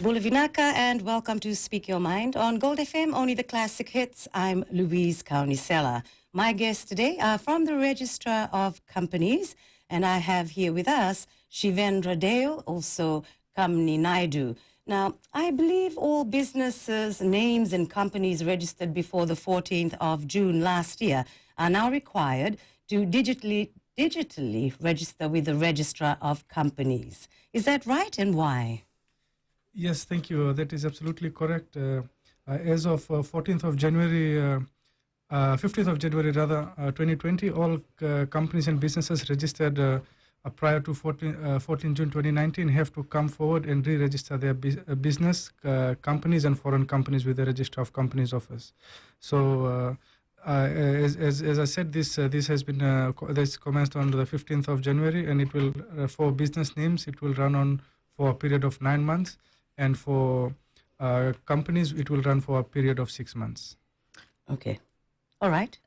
Bula Vinaka, and welcome to Speak Your Mind on Gold FM, only the classic hits. I'm Louise Kaunisela. My guests today are from the Registrar of Companies, and I have here with us Shivendra Dale, also Kamni Naidu. Now, I believe all businesses, names and companies registered before the 14th of June last year are now required to digitally register with the Registrar of Companies. Is that right, and why? Yes, thank you. That is absolutely correct. As of 14th of January, 15th of January rather, 2020, all companies and businesses registered prior to 14 June 2019 have to come forward and re-register their business, companies and foreign companies with the Registrar of Companies Office. So, as I said, this has been this commenced on the 15th of January, and it will for business names it will run on for a period of 9 months, and for companies it will run for a period of 6 months. Okay. All right.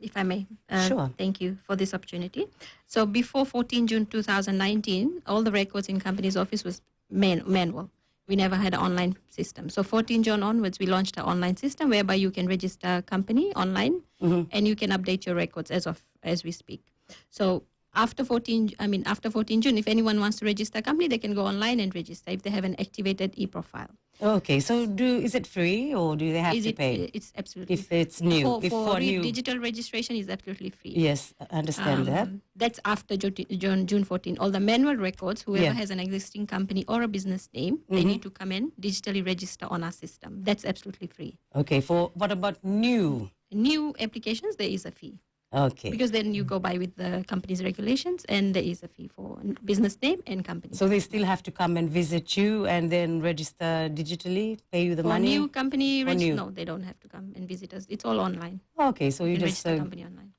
If I may. Sure. Thank you for this opportunity. So before 14 June 2019, all the records in Companies Office was manual. We never had an online system. So 14 June onwards, we launched an online system whereby you can register a company online and you can update your records as we speak. So after 14 June, if anyone wants to register a company, they can go online and register if they have an activated e-profile. Okay, so is it free or do they have to pay? It's absolutely if it's new. For new. digital registration is absolutely free. Yes, I understand that. That's after June 14. All the manual records, whoever has an existing company or a business name, they need to come and digitally register on our system. That's absolutely free. Okay, for what about new? New applications, there is a fee. Okay. Because then you go by with the company's regulations, and there is a fee for business name and company. So they still have to come and visit you and then register digitally, pay you the for money? New company no, they don't have to come and visit us. It's all online. Okay, so you just register company online.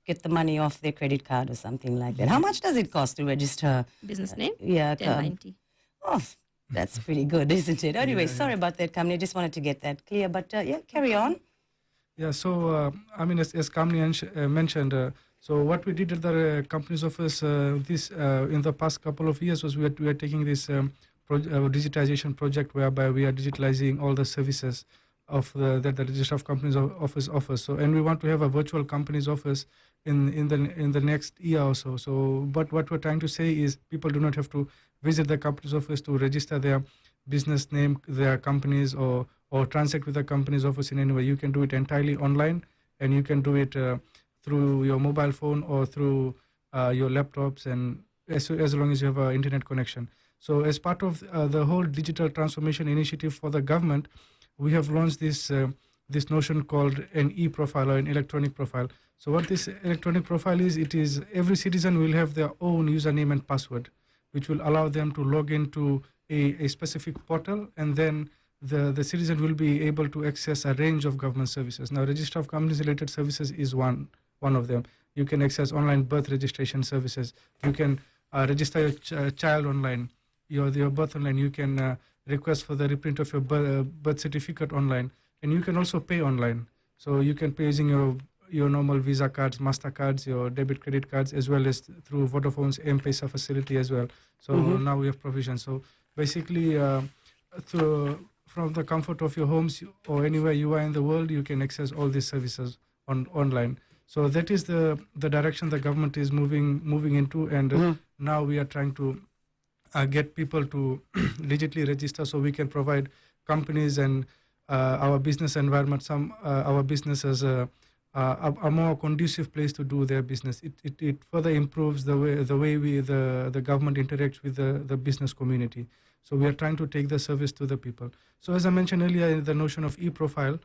Get the money off their credit card or something like that. How much does it cost to register? Business name? Yeah. $10.90. Oh, that's pretty good, isn't it? Anyway, sorry about that, Kamni. I just wanted to get that clear. But carry on. Yeah, so as Kamni mentioned, so what we did at the Companies Office in the past couple of years was we are taking this digitization project whereby we are digitalizing all the services of that the Registrar of Companies Office offers. So, and we want to have a virtual Companies Office in the next year or so. So, but what we're trying to say is people do not have to visit the Companies Office to register their business name, their companies, or transact with the Companies Office in any way. You can do it entirely online, and you can do it through your mobile phone or through your laptops, and as long as you have an internet connection. So as part of the whole digital transformation initiative for the government, we have launched this notion called an e-profile or an electronic profile. So what this electronic profile is, it is every citizen will have their own username and password, which will allow them to log into a specific portal, and then the citizen will be able to access a range of government services. Now, Registrar of Companies related services is one of them. You can access online birth registration services. You can register your child online, your birth online. You can request for the reprint of your birth certificate online, and you can also pay online. So you can pay using your normal Visa cards, MasterCards, your debit credit cards, as well as through Vodafone's M-Pesa facility as well. So now we have provision. So basically, from the comfort of your homes or anywhere you are in the world, you can access all these services online. So that is the direction the government is moving into, and now we are trying to get people to digitally register so we can provide companies and our business environment, our businesses a more conducive place to do their business. It further improves the way the government interacts with the business community. So we are trying to take the service to the people. So as I mentioned earlier, the notion of e-profile.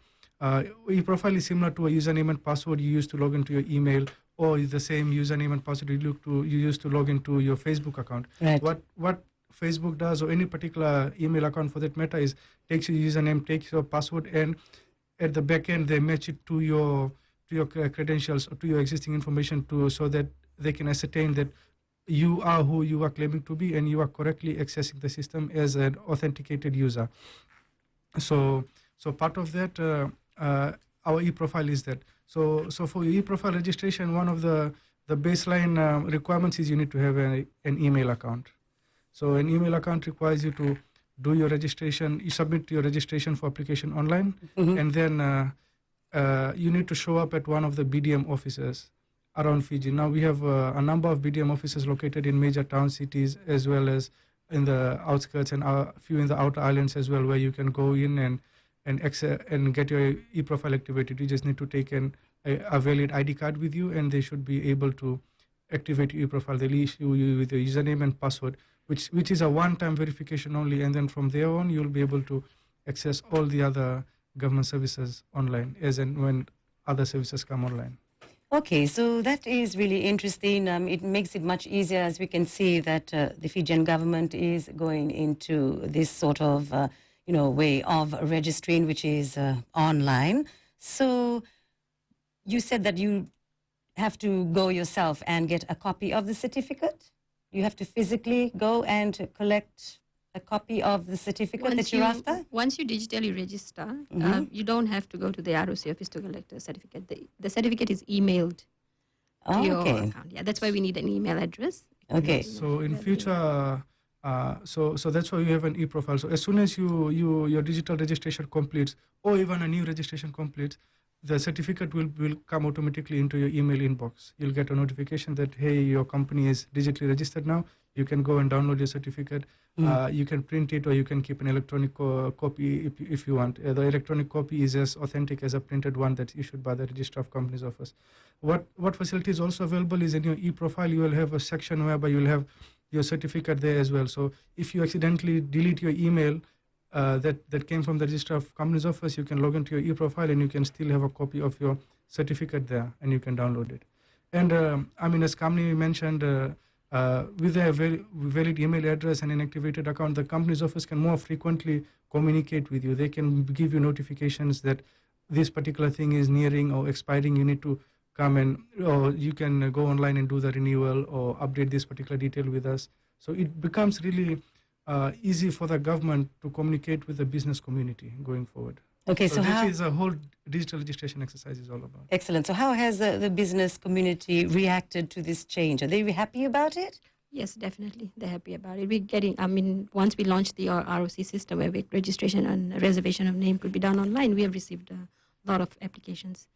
E-profile is similar to a username and password you use to log into your email, or the same username and password you use to log into your Facebook account. Right. What Facebook does, or any particular email account for that matter, is takes your username, takes your password, and at the back end they match it to your credentials or to your existing information so that they can ascertain that you are who you are claiming to be and you are correctly accessing the system as an authenticated user. So part of that, our e-profile is that. So for your e-profile registration, one of the baseline requirements is you need to have an email account. So an email account requires you to do your registration. You submit your registration for application online, and then you need to show up at one of the BDM offices around Fiji. Now we have a number of BDM offices located in major town cities as well as in the outskirts and a few in the outer islands as well, where you can go in and get your e-profile activated. You just need to take a valid ID card with you, and they should be able to activate your e-profile. They'll issue you with your username and password, which is a one-time verification only, and then from there on you'll be able to access all the other government services online as and when other services come online. Okay, so that is really interesting. It makes it much easier, as we can see that the Fijian government is going into this sort of, way of registering, which is online. So you said that you have to go yourself and get a copy of the certificate? You have to physically go and collect a copy of the certificate that you're after? Once you digitally register, you don't have to go to the ROC office to collect a certificate. The certificate is emailed to your account. Yeah, that's why we need an email address. Okay. So in future, so that's why you have an e-profile. So as soon as your digital registration completes, or even a new registration completes, the certificate will come automatically into your email inbox. You'll get a notification that, hey, your company is digitally registered now. You can go and download your certificate. You can print it, or you can keep an electronic copy if you want. The electronic copy is as authentic as a printed one that's issued by the Registrar of Companies Office. What facility is also available is in your e-profile, you will have a section whereby you'll have your certificate there as well. So if you accidentally delete your email that came from the Registrar of Companies Office, you can log into your e-profile and you can still have a copy of your certificate there, and you can download it. And as Kamini mentioned, with a very valid email address and an activated account, the company's office can more frequently communicate with you. They can give you notifications that this particular thing is nearing or expiring. You need to come or you can go online and do the renewal or update this particular detail with us. So it becomes really easy for the government to communicate with the business community going forward. Okay, so this is a whole digital registration exercise is all about. Excellent. So how has the business community reacted to this change? Are they happy about it? Yes, definitely. They're happy about it. We're getting, once we launched the ROC system where registration and reservation of name could be done online, we have received a lot of applications.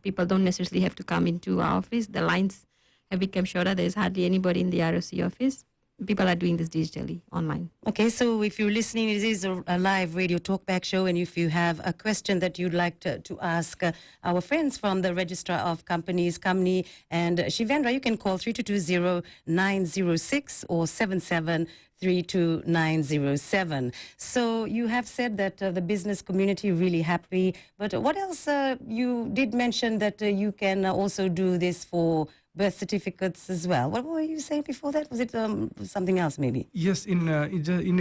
People don't necessarily have to come into our office. The lines have become shorter. There's hardly anybody in the ROC office. People are doing this digitally online. Okay, so if you're listening, it is a live radio talkback show, and if you have a question that you'd like to ask our friends from the Registrar of Companies, Kamini and Shivendra, you can call 322-0906 or 77-32907. So you have said that the business community really happy, but what else? You did mention that you can also do this for birth certificates as well. What were you saying before that? Was it something else maybe? Yes, in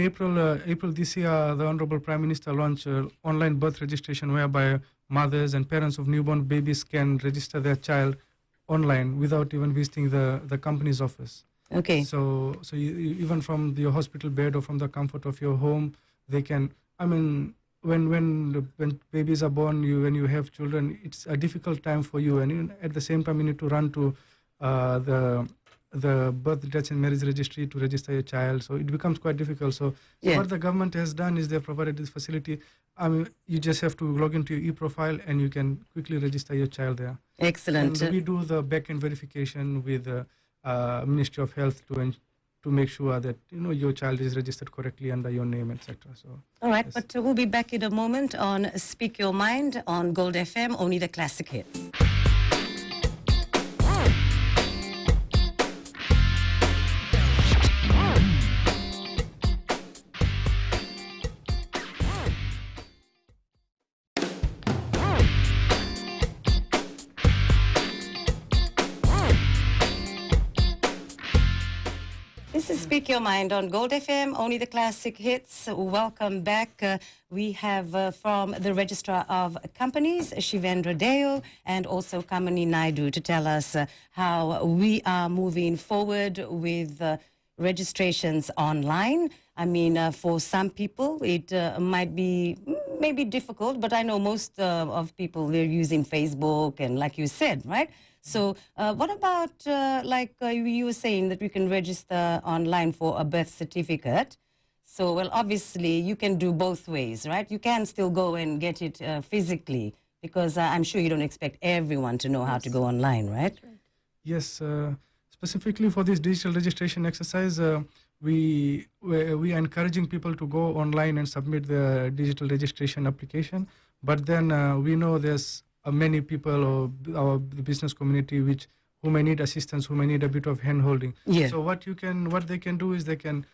April this year, the Honorable Prime Minister launched online birth registration, whereby mothers and parents of newborn babies can register their child online without even visiting the company's office. Okay. So even from your hospital bed or from the comfort of your home, they can. When babies are born, when you have children, it's a difficult time for you, and at the same time you need to run to the birth, deaths and marriage registry to register your child. So it becomes quite difficult. So what the government has done is they've provided this facility. You just have to log into your e-profile and you can quickly register your child there. Excellent. And we do the back-end verification with the Ministry of Health to make sure that your child is registered correctly under your name, etc. So all right, yes. But we'll be back in a moment on Speak Your Mind on Gold FM, only the classic hits. This is Speak Your Mind on Gold FM, only the classic hits. Welcome back. We have from the Registrar of Companies, Shivendra Deo, and also Kamini Naidu to tell us how we are moving forward with registrations online. For some people, it might be maybe difficult, but I know most of people, they're using Facebook and like you said, right? So what about, you were saying that we can register online for a birth certificate. So, well, obviously, you can do both ways, right? You can still go and get it physically because I'm sure you don't expect everyone to know how to go online, right? Yes, specifically for this digital registration exercise, we are encouraging people to go online and submit the digital registration application. But then we know there's many people or our business community who may need assistance, who may need a bit of hand holding. Yeah. So what they can do is they can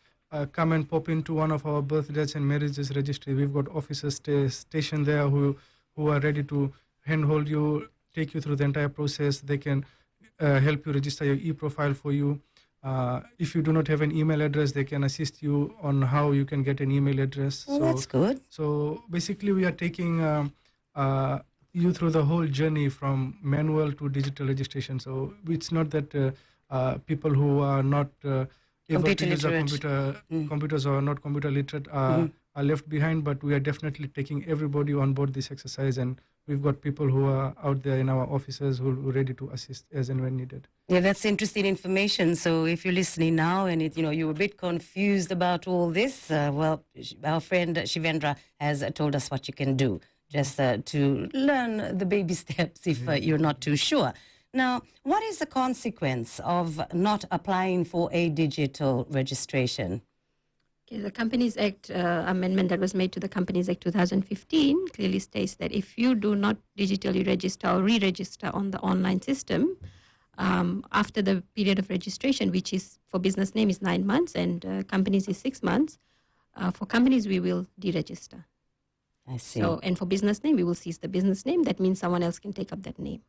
come and pop into one of our birthdays and marriages registry. We've got officers stationed there who are ready to handhold you, take you through the entire process. They can help you register your e-profile for you. If you do not have an email address, they can assist you on how you can get an email address. Oh, that's good. So basically, we are taking you through the whole journey from manual to digital registration. So it's not that people who are not able Computer to use a literate. computers or not computer literate are left behind, but we are definitely taking everybody on board this exercise, and we've got people who are out there in our offices who are ready to assist as and when needed. Yeah, that's interesting information. So if you're listening now and you're a bit confused about all this, well, our friend Shivendra has told us what you can do just to learn the baby steps if you're not too sure. Now, what is the consequence of not applying for a digital registration? Okay, the Companies Act amendment that was made to the Companies Act 2015 clearly states that if you do not digitally register or re-register on the online system, after the period of registration, which is for business name is 9 months and companies is 6 months, for companies we will deregister. I see. So, and for business name, we will cease the business name. That means someone else can take up that name.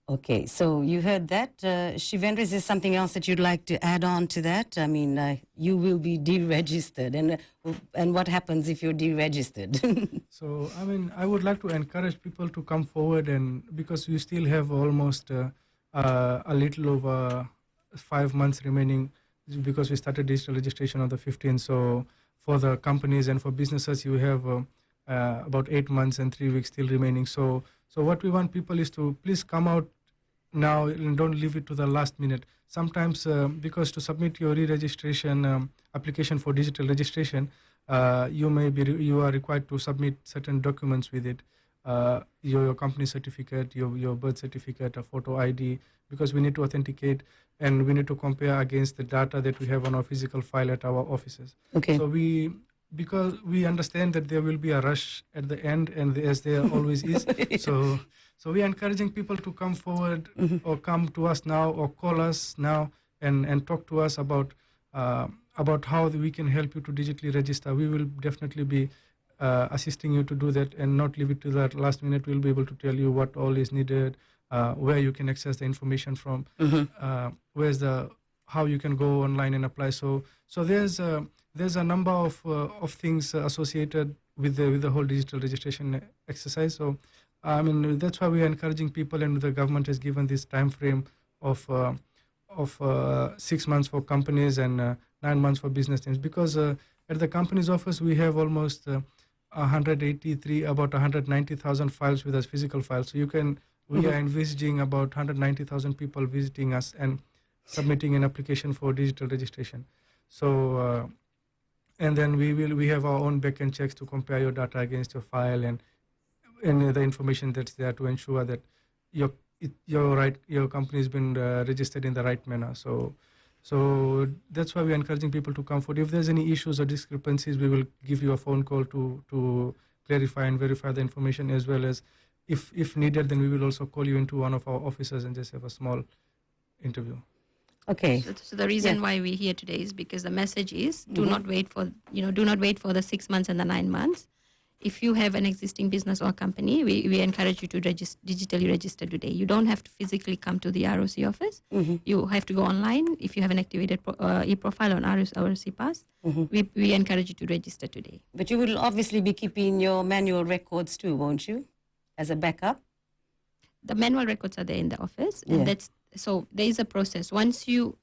Okay, so you heard that. Shivendra, is there something else that you'd like to add on to that? I mean, you will be deregistered. And what happens if you're deregistered? So, I mean, I would like to encourage people to come forward, and because we still have almost a little over 5 months remaining, because we started digital registration on the 15th. So, for the companies and for businesses, you have about 8 months and 3 weeks still remaining. So what we want people is to please come out now and don't leave it to the last minute. Sometimes because to submit your re-registration application for digital registration, you are required to submit certain documents with it, your company certificate, your birth certificate, a photo ID, because we need to authenticate and we need to compare against the data that we have on our physical file at our offices. Okay. So because we understand that there will be a rush at the end, and as there always is. So we are encouraging people to come forward or come to us now or call us now and talk to us about how we can help you to digitally register. We will definitely be assisting you to do that and not leave it to the last minute. We'll be able to tell you what all is needed, where you can access the information from, how you can go online and apply. So there's a number of things associated with the whole digital registration exercise. So, I mean, that's why we are encouraging people, and the government has given this time frame of 6 months for companies and 9 months for business teams. Because at the company's office, we have almost 190,000 files with us, physical files. So we are envisaging about 190,000 people visiting us and submitting an application for digital registration. So, and then we have our own backend checks to compare your data against your file and the information that's there to ensure that your company has been registered in the right manner. So that's why we're encouraging people to come forward. If there's any issues or discrepancies, we will give you a phone call to clarify and verify the information, as well as if needed, then we will also call you into one of our offices and just have a small interview. Okay. So the reason why we're here today is because the message is do not wait for the 6 months and the 9 months. If you have an existing business or company, we encourage you to digitally register today. You don't have to physically come to the ROC office. You have to go online. If you have an activated e-profile on ROC Pass, we encourage you to register today. But you will obviously be keeping your manual records too, won't you? As a backup? The manual records are there in the office, and so there is a process. Once you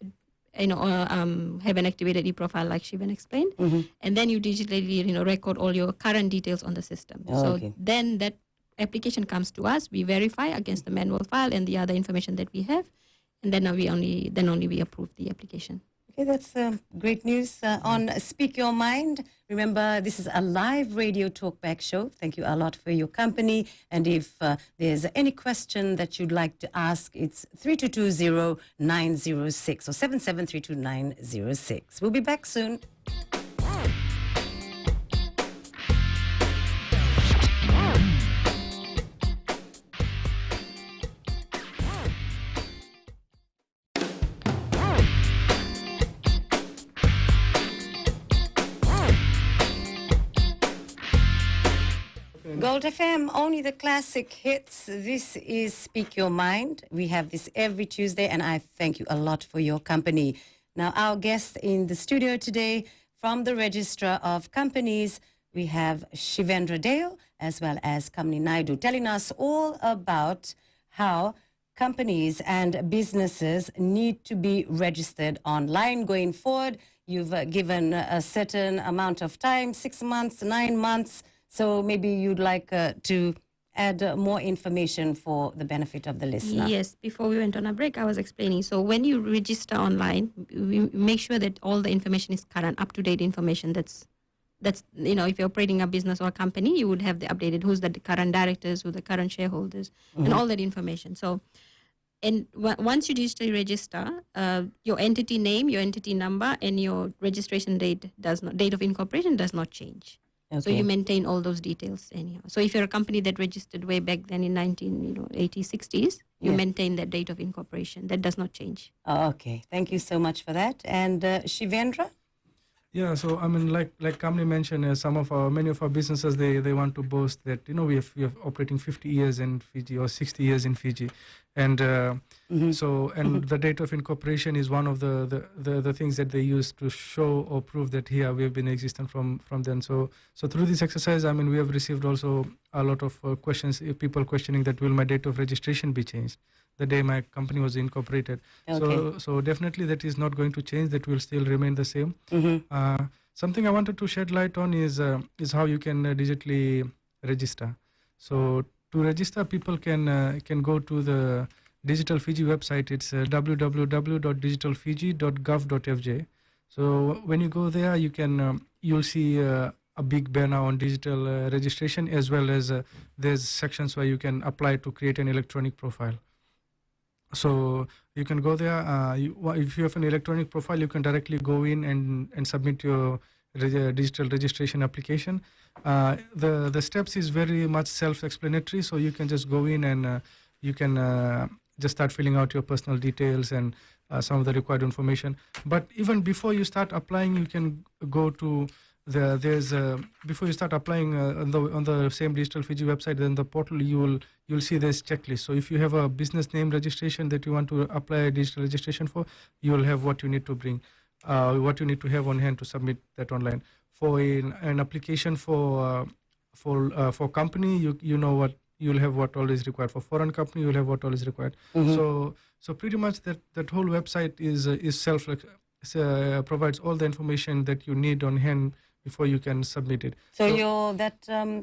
have an activated e-profile, like Shivan explained, and then you digitally record all your current details on the system. Then that application comes to us. We verify against the manual file and the other information that we have, and then we approve the application. Okay, that's great news on Speak Your Mind. Remember, this is a live radio talkback show. Thank you a lot for your company. And if there's any question that you'd like to ask, it's 3220-906 or 7732906. We'll be back soon. Gold FM, only the classic hits. This is Speak Your Mind. We have this every Tuesday, and I thank you a lot for your company. Now, our guest in the studio today from the Registrar of Companies, we have Shivendra Dale as well as Kamini Naidu, telling us all about how companies and businesses need to be registered online going forward. You've given a certain amount of time, 6 months, 9 months. So maybe you'd like to add more information for the benefit of the listener. Yes, before we went on a break, I was explaining. So when you register online, we make sure that all the information is current, up-to-date information. That's if you're operating a business or a company, you would have the updated, who's the current directors, who the current shareholders, and all that information. So, and once you digitally register, your entity name, your entity number, and your registration date of incorporation does not change. Okay. So you maintain all those details anyhow. So if you're a company that registered way back then in 1980s, 60s, you maintain that date of incorporation. That does not change. Oh, okay. Thank you so much for that. And Shivendra? Yeah, so I mean, like Kamini mentioned, many of our businesses they want to boast that we have operating 50 years in Fiji or 60 years in Fiji, and the date of incorporation is one of the things that they use to show or prove that here we have been existent from then. So through this exercise, I mean, we have received also a lot of questions, people questioning that will my date of registration be changed the day my company was incorporated. Okay. So definitely that is not going to change. That will still remain the same. Something I wanted to shed light on is how you can digitally register. So to register, people can go to the Digital Fiji website. It's www.digitalfiji.gov.fj. So when you go there, you'll see a big banner on digital registration, as well as there's sections where you can apply to create an electronic profile. So you can go there. If you have an electronic profile, you can directly go in and submit your digital registration application. The steps is very much self-explanatory. So you can just go in and you can just start filling out your personal details and some of the required information. But even before you start applying, you can go to before you start applying on the same Digital Fiji website, then the portal you'll see this checklist. So if you have a business name registration that you want to apply digital registration for, you will have what you need to bring, what you need to have on hand to submit that online. For an application for company, you know what you'll have, what all is required. For foreign company, you'll have what all is required. So pretty much that whole website is provides all the information that you need on hand before you can submit it. So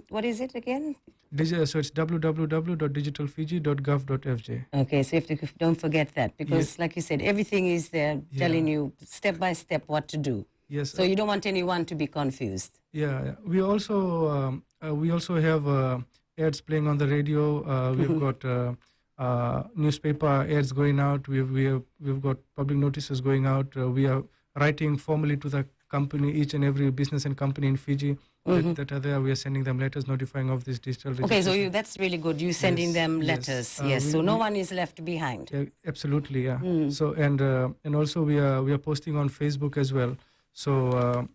what is it again? So it's www.digitalfiji.gov.fj. Okay, so don't forget that, because like you said, everything is there telling you step by step what to do. Yes. So you don't want anyone to be confused. Yeah. We also have ads playing on the radio. We've got newspaper ads going out. We've got public notices going out. We are writing formally to the company, each and every business and company in Fiji that are there. We are sending them letters notifying of this digital registration. Okay, so that's really good. You sending them letters. Yes. So no one is left behind. Yeah, absolutely. Yeah. So and also we are posting on Facebook as well. So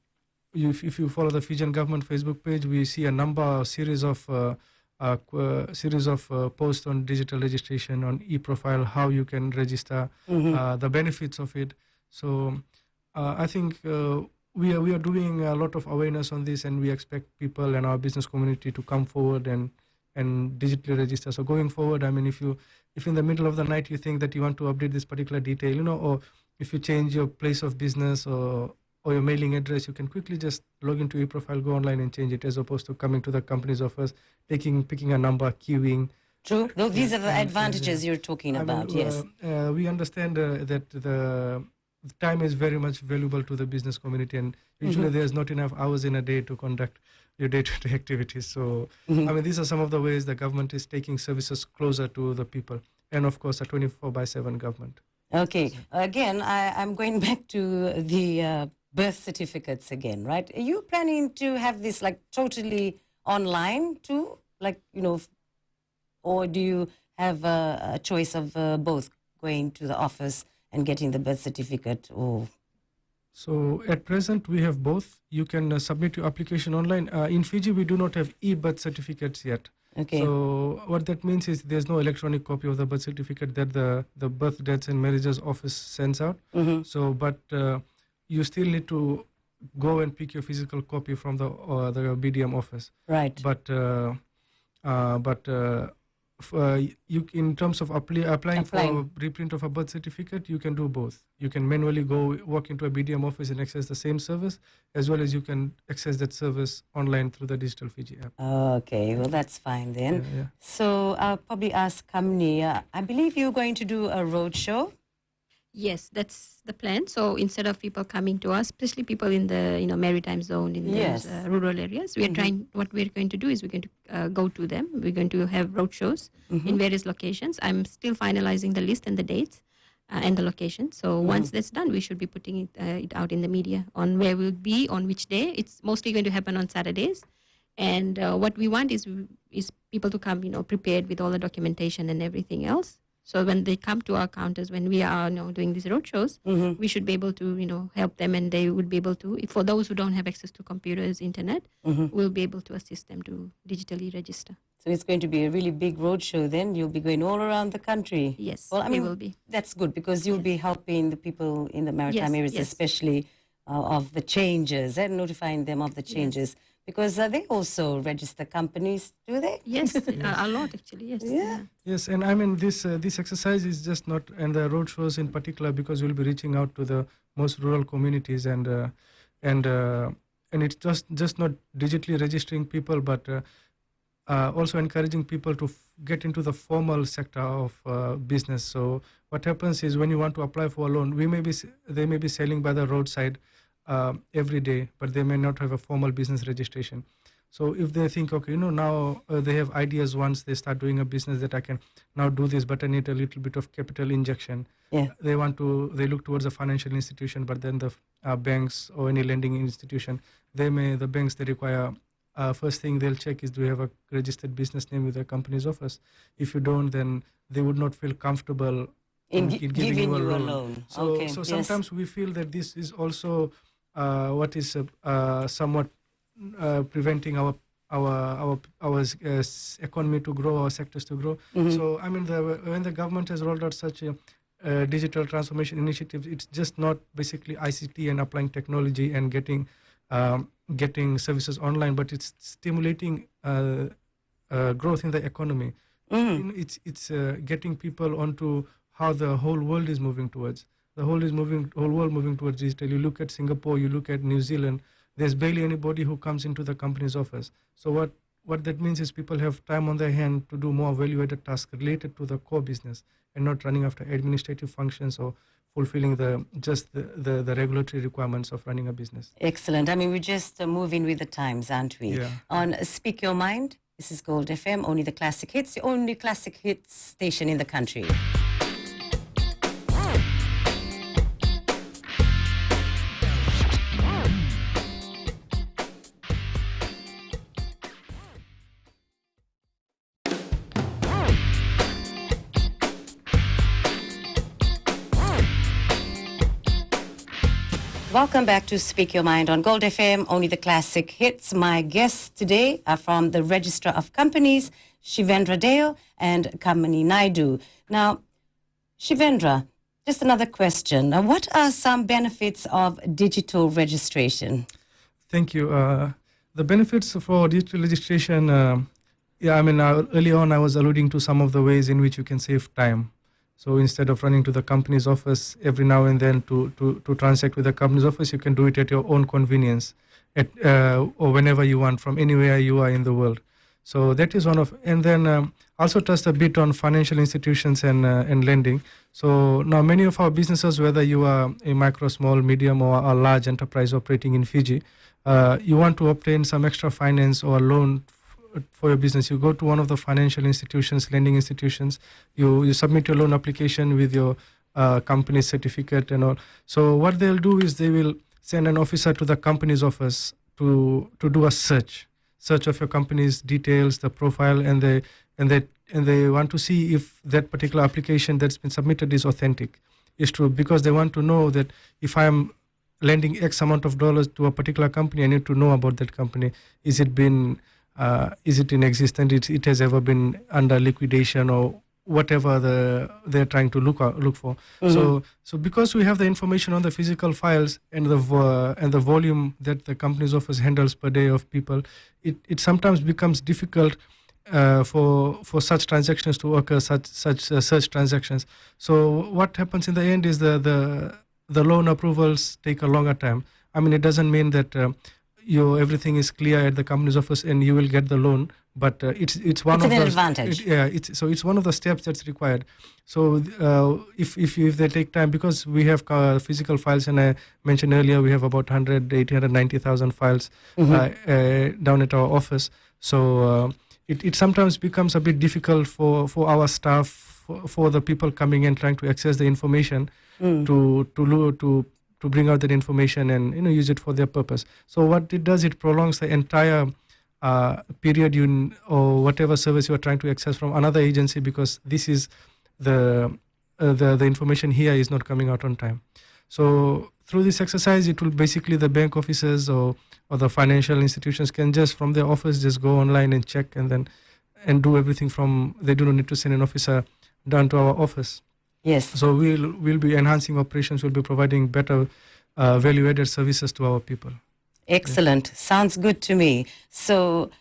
if you follow the Fijian government Facebook page, we see a series of posts on digital registration, on e-profile, how you can register, the benefits of it. So I think we are doing a lot of awareness on this, and we expect people and our business community to come forward and digitally register. So going forward, I mean, if in the middle of the night you think that you want to update this particular detail, or if you change your place of business or your mailing address, you can quickly just log into e-profile, go online and change it, as opposed to coming to the company's office, picking a number, queuing. True. These are the advantages you're talking about. Yes. We understand that time is very much valuable to the business community, and usually there's not enough hours in a day to conduct your day-to-day activities. So, I mean, these are some of the ways the government is taking services closer to the people, and of course, a 24/7 government. Okay. Again, I'm going back to the birth certificates again, right? Are you planning to have this like totally online too? Like, or do you have a choice of both going to the office and getting the birth certificate? Or So at present, we have both. You can submit your application online. In Fiji, we do not have e-birth certificates yet. okay. So what that means is there's no electronic copy of the birth certificate that the birth, deaths, and marriages office sends out. So, but you still need to go and pick your physical copy from the BDM office. Right. But you, in terms of applying for a reprint of a birth certificate, you can do both. You can manually walk into a BDM office and access the same service, as well as you can access that service online through the Digital Fiji app. Okay, well, that's fine then. Yeah. So I'll probably ask Kamni, I believe you're going to do a road show. Yes, that's the plan. So instead of people coming to us, especially people in the maritime zone, in Yes. those rural areas, we are trying. What we're going to do is we're going to go to them. We're going to have road shows in various locations. I'm still finalizing the list and the dates and the location. So once that's done, we should be putting it out in the media on where we'll be on which day. It's mostly going to happen on Saturdays. And what we want is people to come, prepared with all the documentation and everything else. So when they come to our counters, when we are doing these roadshows, we should be able to help them, and they would be able to. For those who don't have access to computers, internet, we'll be able to assist them to digitally register. So it's going to be a really big road show then. You'll be going all around the country. Yes, Well, I we mean, will be. that's good because you'll be helping the people in the maritime areas, yes. especially of the changes and notifying them of the changes. Because they also register companies, do they? Yes, a lot actually. Yes. Yeah. Yes, and I mean this exercise is just not, and the road shows in particular, because we'll be reaching out to the most rural communities, and it's just not digitally registering people, but also encouraging people to get into the formal sector of business. So what happens is when you want to apply for a loan, they may be selling by the roadside every day, but they may not have a formal business registration. So if they think, okay, now they have ideas once they start doing a business that I can now do this, but I need a little bit of capital injection. Yeah. They look towards a financial institution, but then the banks or any lending institution, they require, first thing they'll check is, do you have a registered business name with the company's office? If you don't, then they would not feel comfortable In giving you a loan. So, Okay. so yes. sometimes we feel that this is also what is somewhat preventing our economy to grow, our sectors to grow. So I mean, when the government has rolled out such a digital transformation initiative, it's just not basically ICT and applying technology and getting services online, but it's stimulating growth in the economy. It's getting people onto how the whole world is moving towards. The whole world moving towards digital. You look at Singapore, you look at New Zealand, there's barely anybody who comes into the company's office. So what that means is people have time on their hand to do more value-added tasks related to the core business and not running after administrative functions or fulfilling the regulatory requirements of running a business. Excellent. I mean, we're just moving with the times, aren't we? Yeah. On Speak Your Mind, this is Gold FM, only the classic hits, the only classic hits station in the country. Welcome back to Speak Your Mind on Gold FM, only the classic hits. My guests today are from the Registrar of Companies, Shivendra Dale and Kamini Naidu. Now, Shivendra, just another question. What are some benefits of digital registration? Thank you. The benefits for digital registration, early on I was alluding to some of the ways in which you can save time. So instead of running to the company's office every now and then to transact with the company's office, you can do it at your own convenience or whenever you want, from anywhere you are in the world. So that is one of, and then also touched a bit on financial institutions and lending. So now many of our businesses, whether you are a micro, small, medium, or a large enterprise operating in Fiji, you want to obtain some extra finance or loan for your business. You go to one of the financial institutions, lending institutions. You submit your loan application with your company certificate and all. So what they'll do is they will send an officer to the company's office to do a search of your company's details, the profile, and they want to see if that particular application that's been submitted is authentic, is true, because they want to know that if I'm lending X amount of dollars to a particular company, I need to know about that company. Is it in existence? It has ever been under liquidation or whatever they're trying to look for. So because we have the information on the physical files and the volume that the company's office handles per day of people, it sometimes becomes difficult for such transactions to occur, such transactions. So what happens in the end is the loan approvals take a longer time. I mean, it doesn't mean that everything is clear at the company's office and you will get the loan, but it's one of an the advantage. It's one of the steps that's required. So if they take time, because we have physical files, and I mentioned earlier we have about 190,000 files down at our office. So it sometimes becomes a bit difficult for our staff, for the people coming in trying to access the information to bring out that information and use it for their purpose. So what it does, it prolongs the entire period or whatever service you are trying to access from another agency, because this is the information here is not coming out on time. So through this exercise, it will basically, the bank officers or the financial institutions can just from their office just go online and check and do everything from. They do not need to send an officer down to our office. Yes. So we'll be enhancing operations. We'll be providing better value-added services to our people. Excellent. Sounds good to me. So,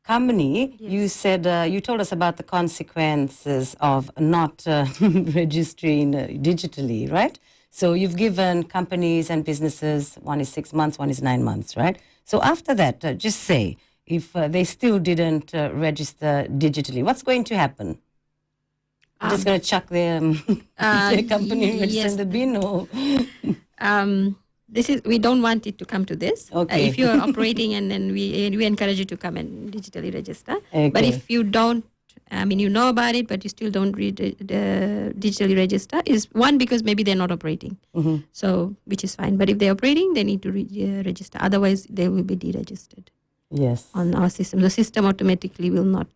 Kamini, you said you told us about the consequences of not registering digitally, right? So you've given companies and businesses, one is 6 months, one is 9 months, right? So after that, just say if they still didn't register digitally, what's going to happen? Just going to chuck their company register in the bin, or we don't want it to come to this. Okay. If you are operating, and then we encourage you to come and digitally register. Okay. But if you don't, you know about it, but you still don't digitally register, is one, because maybe they're not operating, so which is fine. But if they're operating, they need to register. Otherwise, they will be deregistered. Yes. On our system, the system automatically will not.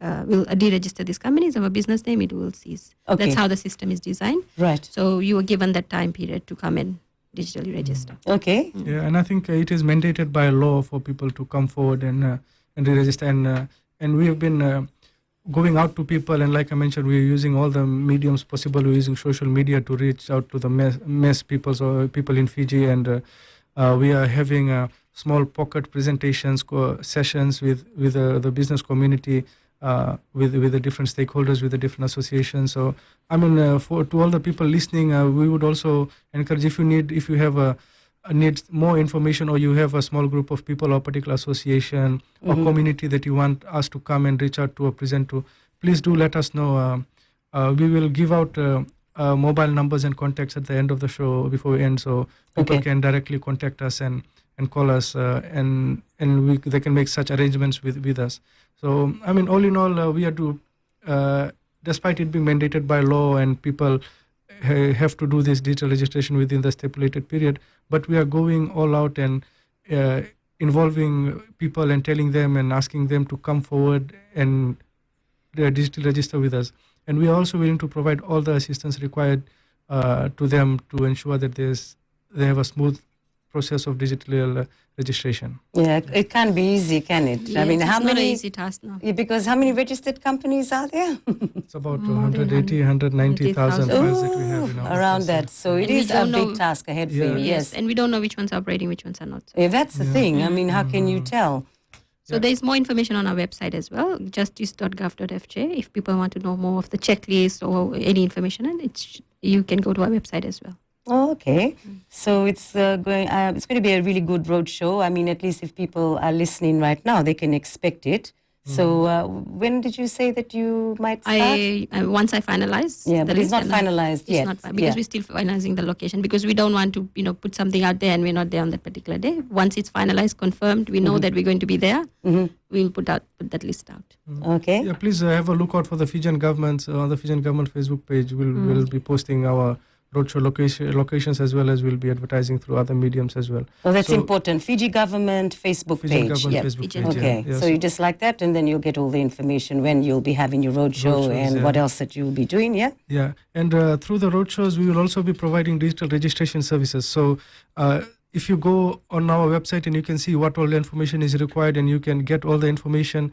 Will deregister these companies of a business name, it will cease. Okay. That's how the system is designed. Right. So you are given that time period to come and digitally register. Okay. Yeah, and I think it is mandated by law for people to come forward and register. And we have been going out to people, and like I mentioned, we are using all the mediums possible. We're using social media to reach out to the mass people, so people in Fiji, and we are having small pocket presentations, sessions with the business community. With the different stakeholders, with the different associations. So, to all the people listening, we would also encourage, if you have need more information, or you have a small group of people or a particular association or community that you want us to come and reach out to or present to, please do let us know. We will give out mobile numbers and contacts at the end of the show before we end, so people can directly contact us and call us, and they can make such arrangements with us. So, all in all, we are despite it being mandated by law and people have to do this digital registration within the stipulated period, but we are going all out and involving people and telling them and asking them to come forward and digitally register with us. And we are also willing to provide all the assistance required to them to ensure that they have a smooth process of digital registration. Yeah, it can't be easy, can it? Yes, how it's many? not an easy task now. Yeah, because how many registered companies are there? It's about 180, 190,000 files that we have in our around office. that. So And it we is a don't big know- task ahead for you. Yes. And we don't know which ones are operating, which ones are not. Yeah, that's the thing. How can you tell? So there's more information on our website as well, justice.gov.fj. If people want to know more of the checklist or any information, and you can go to our website as well. Oh, okay. So it's going to be a really good road show. At least if people are listening right now, they can expect it. So when did you say that you might start? Once I finalize, Yeah, the but it's list not and finalized it's yet. not because we're still finalizing the location, because we don't want to put something out there and we're not there on that particular day. Once it's finalized, confirmed, we know that we're going to be there. We'll put that list out. Okay. Yeah, please have a look out for the Fijian government on the Fijian government Facebook page. We'll be posting our roadshow locations, as well as we'll be advertising through other mediums as well. Well, that's So, important. Fiji government Facebook Fijian page. government Yeah. Facebook Fijian page. Okay, Yeah. so you just like that, and then you'll get all the information when you'll be having your roadshow Roadshows, and yeah. what else that you'll be doing, yeah? Yeah, and through the roadshows, we will also be providing digital registration services. So if you go on our website and you can see what all the information is required, and you can get all the information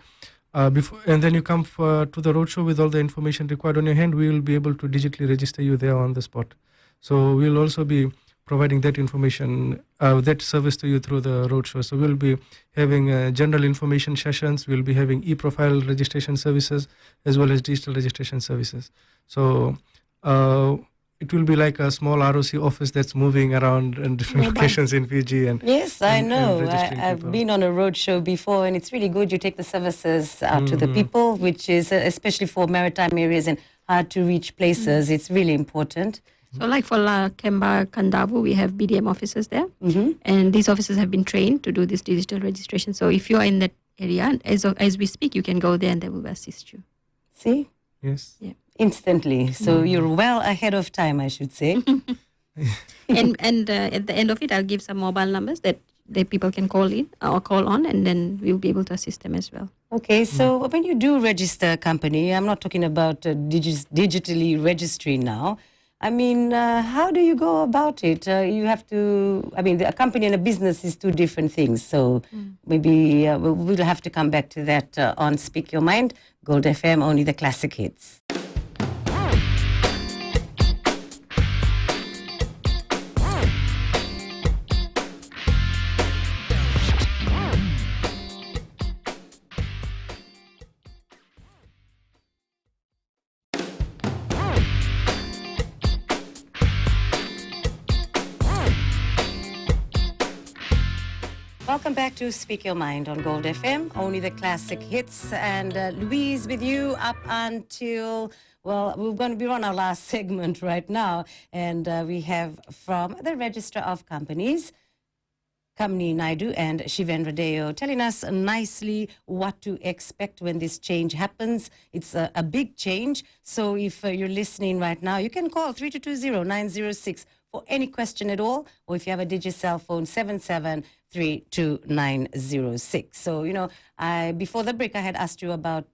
before, and then you come to the roadshow with all the information required on your hand, we will be able to digitally register you there on the spot. So we'll also be providing that information, that service to you through the roadshow. So we'll be having general information sessions. We'll be having e-profile registration services as well as digital registration services. So it will be like a small ROC office that's moving around in different locations in Fiji. And Yes, I and know. registering I've people. been on a roadshow before, and it's really good. You take the services out to the people, which is especially for maritime areas and hard to reach places. It's really important. So like for La Kemba Kandavu, we have BDM officers there. And these officers have been trained to do this digital registration. So if you are in that area, as we speak, you can go there and they will assist you. See? Yes. Yeah. Instantly. So you're well ahead of time, I should say. and at the end of it, I'll give some mobile numbers that people can call in or call on, and then we'll be able to assist them as well. Okay, so when you do register a company, I'm not talking about digitally registering now. I mean, how do you go about it? You have to, I mean, a company and a business is two different things. So maybe we'll have to come back to that on Speak Your Mind, Gold FM, only the classic hits. Welcome back to Speak Your Mind on Gold FM, only the classic hits. And Louise with you up until, well, we're going to be on our last segment right now. And we have from the Register of Companies, Kamini Naidu and Shivendra Deo telling us nicely what to expect when this change happens. It's a big change. So if you're listening right now, you can call 3220-906 for any question at all. Or if you have a Digicel phone, 77-32906. So, before the break, I had asked you about,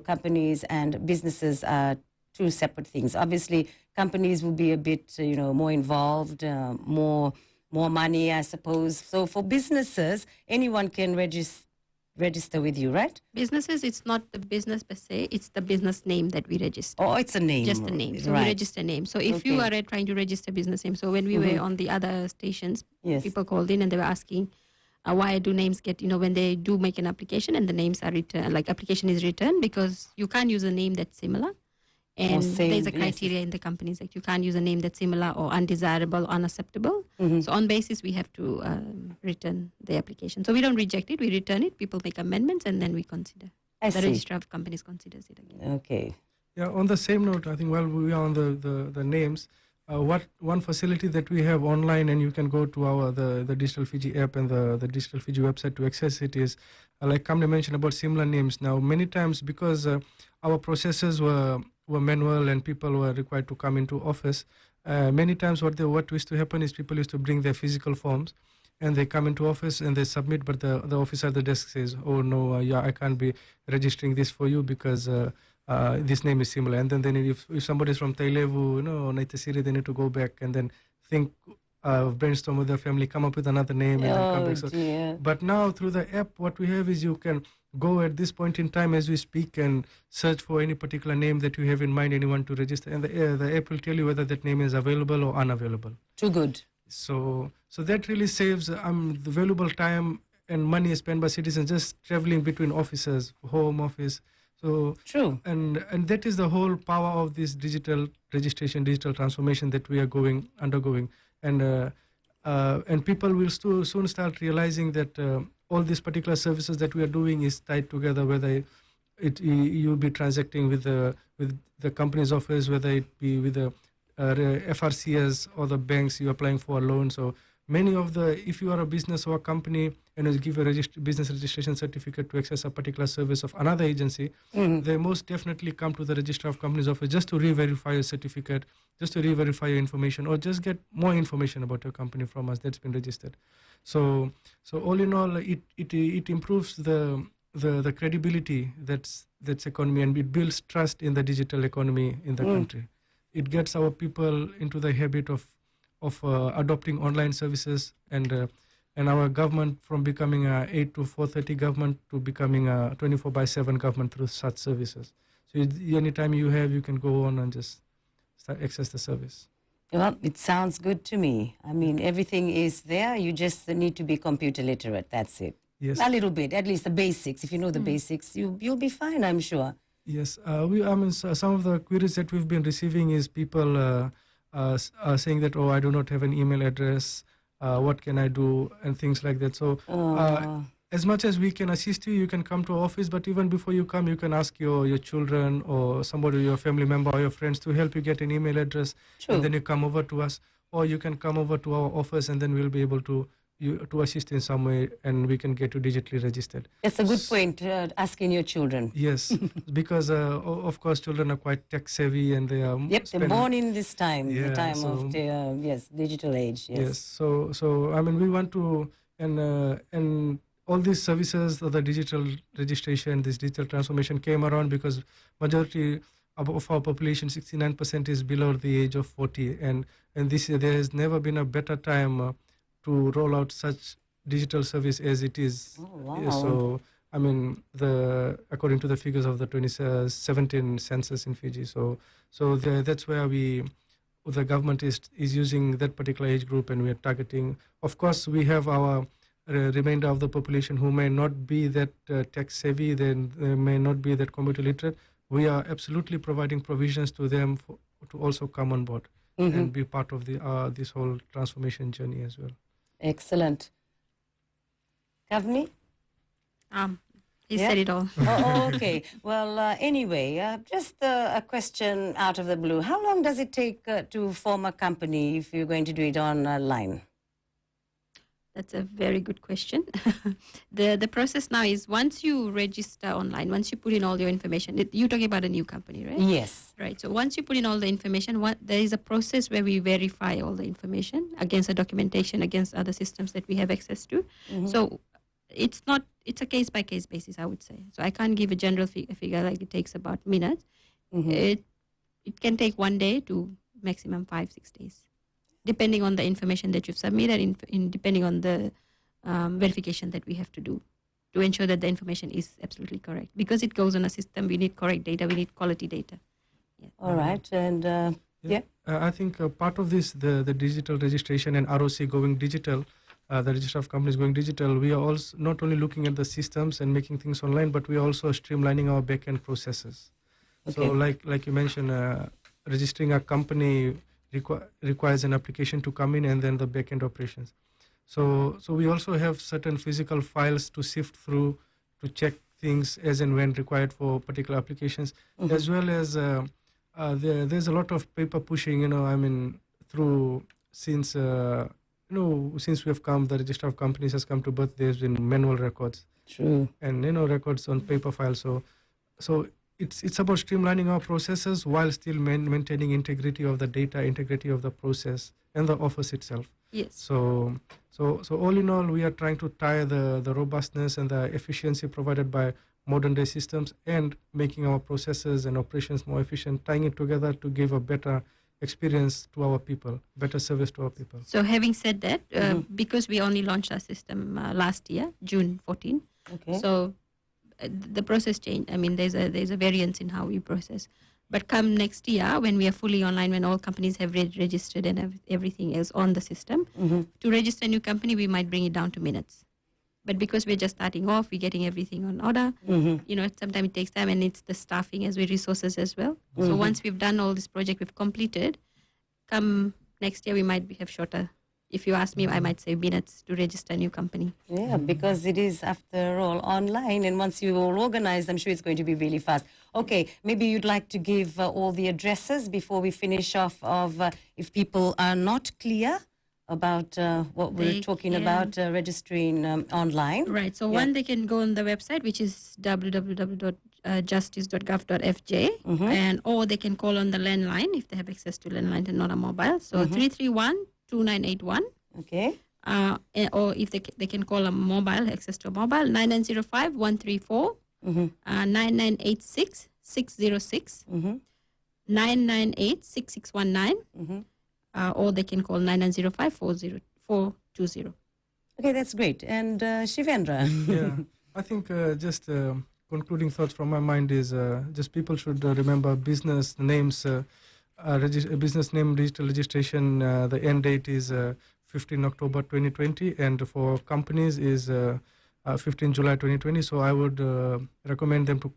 companies and businesses are two separate things. Obviously, companies will be a bit, more involved, more money, I suppose. So for businesses, anyone can register with you, right? Businesses, it's not the business per se, it's the business name that we register. Oh, it's a name. Just a name. So right. we register name. So if you are trying to register business name, so when we were on the other stations, Yes. people called in and they were asking, why do names get, when they do make an application and the names are returned, like application is returned, because you can't use a name that's similar. And same, there's a yes, criteria in the companies, like you can't use a name that's similar or undesirable, unacceptable. So on basis, we have to return the application. So we don't reject it, we return it, people make amendments, and then we consider. I The see. Registrar of Companies considers it again. Okay. Yeah, on the same note, I think while we are on the names, one facility that we have online, and you can go to the Digital Fiji app and the Digital Fiji website to access it, is like Kamini mentioned about similar names. Now, many times because our processes were manual and people were required to come into office, many times what used to happen is people used to bring their physical forms and they come into office and they submit, but the officer at the desk says, oh no, I can't be registering this for you because this name is similar. And then if somebody is from Tailevu, or Naitasiri, they need to go back and then think, brainstorm with their family, come up with another name and then come back. So, Dear. but now through the app, what we have is you can go at this point in time as we speak and search for any particular name that you have in mind, anyone to register. And the app will tell you whether that name is available or unavailable. Too good. So that really saves the valuable time and money spent by citizens just traveling between offices, home office. So True. and that is the whole power of this digital registration, digital transformation that we are undergoing. And and people will soon start realizing that all these particular services that we are doing is tied together, whether you'll be transacting with the company's office, whether it be with the FRCS or the banks you're applying for a loan. So many of if you are a business or a company and you give a business registration certificate to access a particular service of another agency, they most definitely come to the Registrar of Companies office just to re-verify your certificate, just to re-verify your information, or just get more information about your company from us that's been registered. So all in all, it improves the credibility that's economy, and it builds trust in the digital economy in the country. It gets our people into the habit of adopting online services, and our government from becoming a 8 to 4:30 government to becoming a 24/7 government through such services. So anytime you can go on and just access the service. Well, it sounds good to me. I mean, everything is there. You just need to be computer literate. That's it. Yes. A little bit, at least the basics. If you know the basics, you'll be fine, I'm sure. Yes. Some of the queries that we've been receiving is people saying that, I do not have an email address. What can I do? And things like that. So as much as we can assist you, you can come to our office. But even before you come, you can ask your children or somebody, your family member or your friends to help you get an email address. True. And then you come over to us, or you can come over to our office, and then we'll be able to assist in some way, and we can get you digitally registered. That's a good point, asking your children. Yes, because of course children are quite tech savvy, and they are They're born in this time, the Yeah, time so- of the digital age. Yes. So I mean, we want to, and all these services, the digital registration, this digital transformation came around because majority of our population, 69%, is below the age of 40, and there has never been a better time to roll out such digital service as it is. Oh, wow. So I mean, according to the figures of the 2017 census in Fiji, that's where the government is using that particular age group, and we are targeting. Of course, we have our remainder of the population who may not be that tech savvy, they may not be that computer literate. We are absolutely providing provisions to them to also come on board and be part of this whole transformation journey as well. Excellent. Kavni? He Yeah. said it all. Okay. Well, anyway, just a question out of the blue. How long does it take to form a company if you're going to do it online? That's a very good question. The process now is once you register online, once you put in all your information, you're talking about a new company, right? Yes. Right. So once you put in all the information, there is a process where we verify all the information against the documentation, against other systems that we have access to. So it's a case by case basis, I would say. So I can't give a general figure like it takes about minutes. It can take 1 day to maximum 5-6 days, depending on the information that you've submitted, depending on the verification that we have to do to ensure that the information is absolutely correct. Because it goes on a system, we need correct data, we need quality data. All right. And yeah. I think part of this, the digital registration and ROC going digital, the Register of Companies going digital, we are also not only looking at the systems and making things online, but we are also streamlining our back-end processes. Okay. So like you mentioned, registering a company requires an application to come in, and then the back-end operations. So we also have certain physical files to sift through to check things as and when required for particular applications, as well as there's a lot of paper pushing, since we have come, the Register of Companies has come to birth, there's been manual records. True. And, records on paper files. So it's about streamlining our processes while still maintaining integrity of the data, integrity of the process and the office itself. Yes. So all in all, we are trying to tie the robustness and the efficiency provided by modern day systems and making our processes and operations more efficient, tying it together to give a better experience to our people, better service to our people. So having said that, because we only launched our system last year, June 14, Okay. so the process changed. I mean, there's a variance in how we process. But come next year, when we are fully online, when all companies have registered and everything is on the system, to register a new company, we might bring it down to minutes. But because we're just starting off, we're getting everything on order. Sometimes it takes time, and it's the staffing as well, resources as well. So once we've done all this project, we've completed, come next year, we might have shorter if you ask me, I might say minutes to register a new company. Yeah, because it is, after all, online. And once you all organize, I'm sure it's going to be really fast. Okay, maybe you'd like to give all the addresses before we finish off of if people are not clear about what we're They talking can- about registering online. Right. So Yeah. one, they can go on the website, which is www.justice.gov.fj, and or they can call on the landline if they have access to landline and not a mobile. So 331-2981. Okay. Or if they can call a mobile, access to a mobile, 9905-134, 9986-606, 998-6619, or they can call 9905-420. Okay, that's great. And Shivendra. Yeah, I think just concluding thoughts from my mind is just people should remember business names, business name digital registration. The end date is 15 October 2020, and for companies is 15 July 2020. So I would recommend them to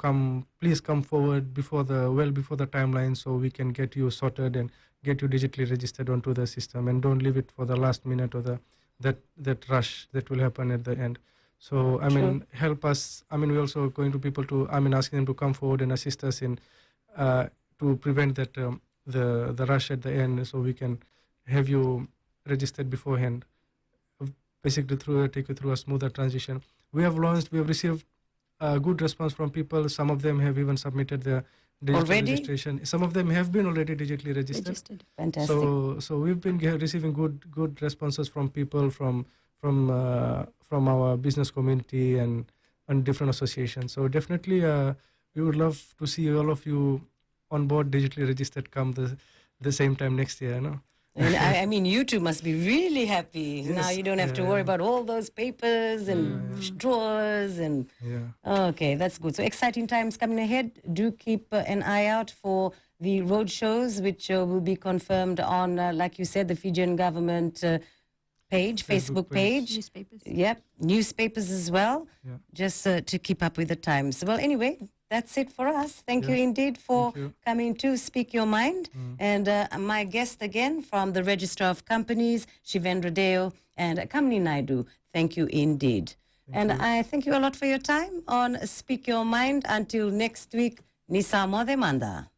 please come forward before the timeline, so we can get you sorted and get you digitally registered onto the system, and don't leave it for the last minute or that rush that will happen at the end. So I mean, help us. I mean, we're also going to people to, I mean, asking them to come forward and assist us in to prevent that the rush at the end, so we can have you registered beforehand. Basically, take you through a smoother transition. We have received a good response from people. Some of them have even submitted their digital registration. Some of them have been already digitally registered. Fantastic. So we've been receiving good responses from people from our business community and different associations. So definitely, we would love to see all of you on board digitally registered come the same time next year. No? And I mean, you two must be really happy. Yes, Now you don't have to worry about all those papers and drawers and... Yeah. Okay, that's good. So exciting times coming ahead. Do keep an eye out for the road shows, which will be confirmed on, like you said, the Fijian government page, Facebook page. Newspapers. Yep, newspapers as well, Yeah. just to keep up with the times. Well, anyway, that's it for us. Thank you indeed for Thank you. coming to Speak Your Mind. And my guest again from the Registrar of Companies, Shivendra Deo and Kamini Naidu. Thank you indeed. I thank you a lot for your time on Speak Your Mind. Until next week, Nisa Modemanda.